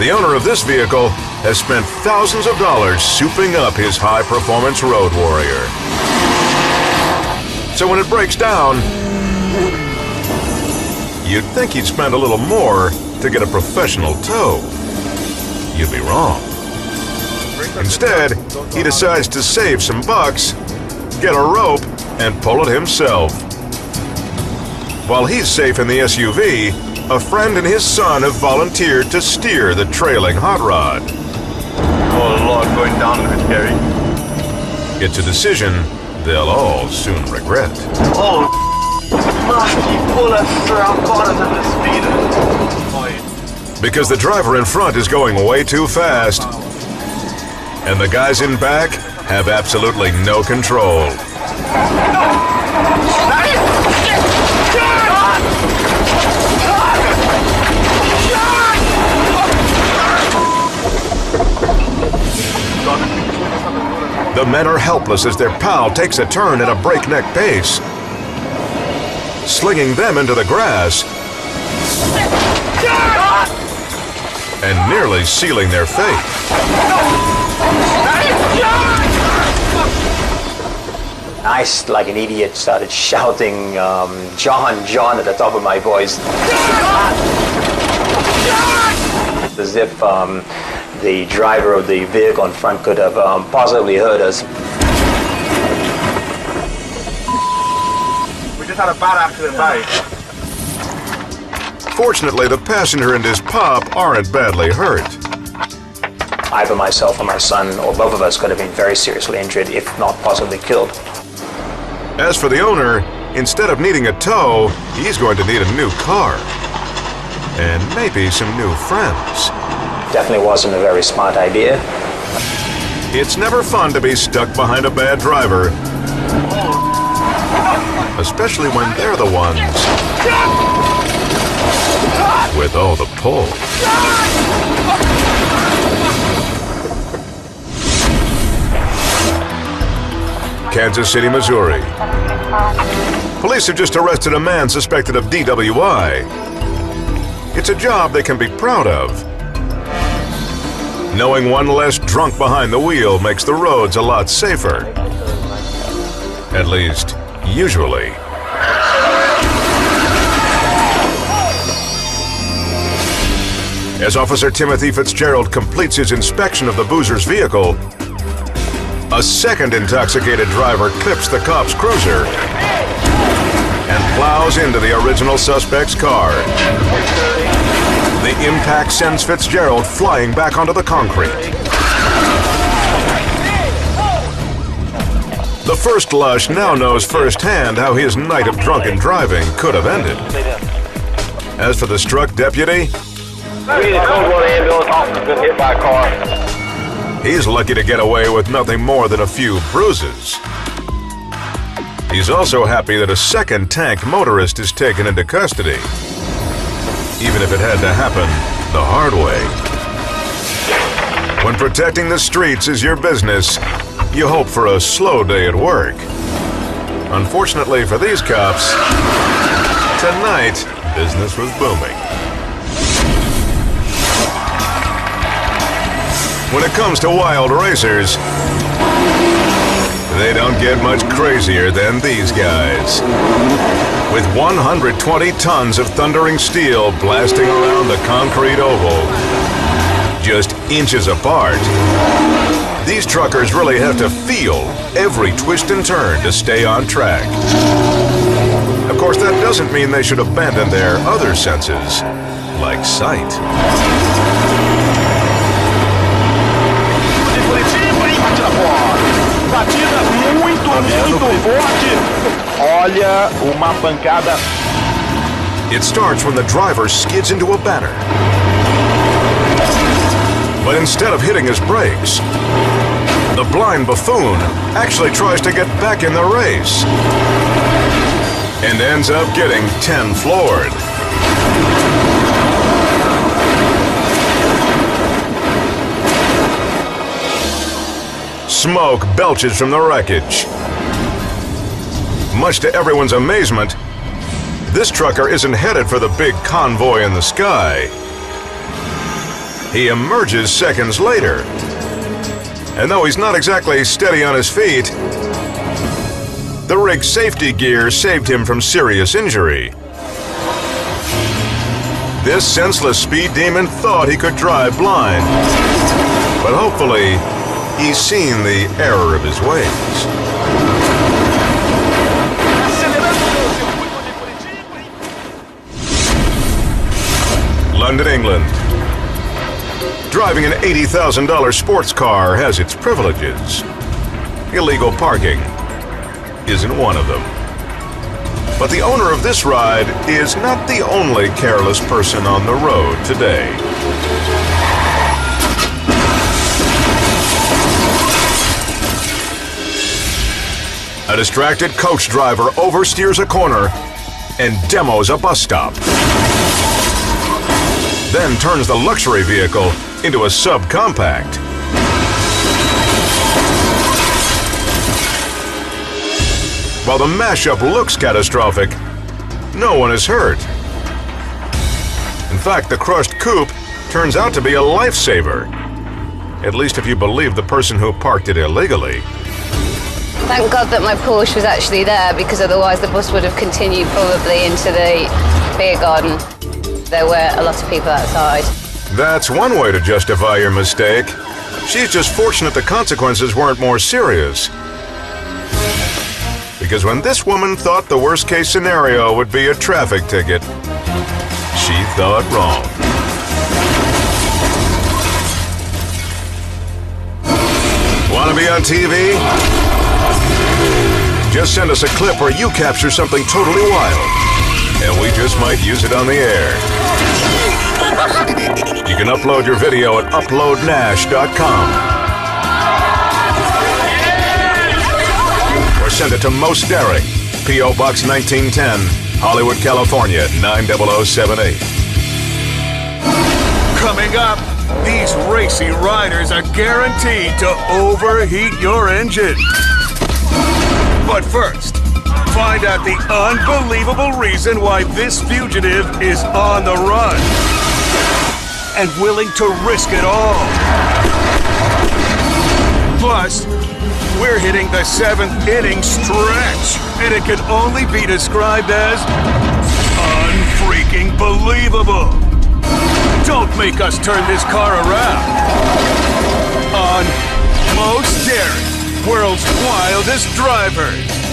The owner of this vehicle has spent thousands of dollars souping up his high-performance road warrior. So when it breaks down, you'd think he'd spend a little more to get a professional tow. You'd be wrong. Instead, he decides to save some bucks, get a rope, and pull it himself. While he's safe in the SUV, a friend and his son have volunteered to steer the trailing hot rod. Oh Lord, going down is scary. It's a decision they'll all soon regret. Oh, Marky, pull us around corners at the speed. Because the driver in front is going way too fast, and the guys in back have absolutely no control. The men are helpless as their pal takes a turn at a breakneck pace, slinging them into the grass and nearly sealing their fate. I, like an idiot, started shouting, John, John, at the top of my voice. As if the driver of the vehicle in front could have possibly heard us. We just had a bad accident, right? Fortunately, the passenger and his pup aren't badly hurt. Either myself or my son, or both of us, could have been very seriously injured, if not possibly killed. As for the owner, instead of needing a tow, he's going to need a new car. And maybe some new friends. Definitely wasn't a very smart idea. It's never fun to be stuck behind a bad driver, especially when they're the ones with all the pull. Kansas City, Missouri. Police have just arrested a man suspected of DWI. It's a job they can be proud of. Knowing one less drunk behind the wheel makes the roads a lot safer. At least, usually. As Officer Timothy Fitzgerald completes his inspection of the boozer's vehicle, a second intoxicated driver clips the cop's cruiser and plows into the original suspect's car. The impact sends Fitzgerald flying back onto the concrete. The first lush now knows firsthand how his night of drunken driving could have ended. As for the struck deputy, We need a code 1 ambulance officer's been hit by a car. he's lucky to get away with nothing more than a few bruises. He's also happy that a second tank motorist is taken into custody, even if it had to happen the hard way. When protecting the streets is your business, you hope for a slow day at work. Unfortunately for these cops, tonight, business was booming. When it comes to wild racers, they don't get much crazier than these guys. With 120 tons of thundering steel blasting around the concrete oval, just inches apart, these truckers really have to feel every twist and turn to stay on track. Of course, that doesn't mean they should abandon their other senses, like sight. Batida muito forte. Olha, uma pancada. It starts when the driver skids into a banner. But instead of hitting his brakes, the blind buffoon actually tries to get back in the race and ends up getting 10 floored. Smoke belches from the wreckage. Much to everyone's amazement, this trucker isn't headed for the big convoy in the sky. he emerges seconds later. And though he's not exactly steady on his feet, the rig's safety gear saved him from serious injury. This senseless speed demon thought he could drive blind, but hopefully he's seen the error of his ways. London, England. Driving an $80,000 sports car has its privileges. Illegal parking isn't one of them. But the owner of this ride is not the only careless person on the road today. A distracted coach driver oversteers a corner and demos a bus stop. Then turns the luxury vehicle into a subcompact. While the mashup looks catastrophic, no one is hurt. In fact, the crushed coupe turns out to be a lifesaver. At least if you believe the person who parked it illegally. Thank God that my Porsche was actually there, because otherwise the bus would have continued probably into the beer garden. There were a lot of people outside. That's one way to justify your mistake. She's just fortunate the consequences weren't more serious. Because when this woman thought the worst-case scenario would be a traffic ticket, she thought wrong. Want to be on TV? Just send us a clip where you capture something totally wild, and we just might use it on the air. You can upload your video at uploadnash.com. Or send it to Most Daring, P.O. Box 1910, Hollywood, California, 90078. Coming up, these racy riders are guaranteed to overheat your engine. But first, find out the unbelievable reason why this fugitive is on the run and willing to risk it all. Plus, we're hitting the 7th inning stretch, and it can only be described as unfreaking believable. Don't make us turn this car around. On Most Daring, World's Wildest Drivers.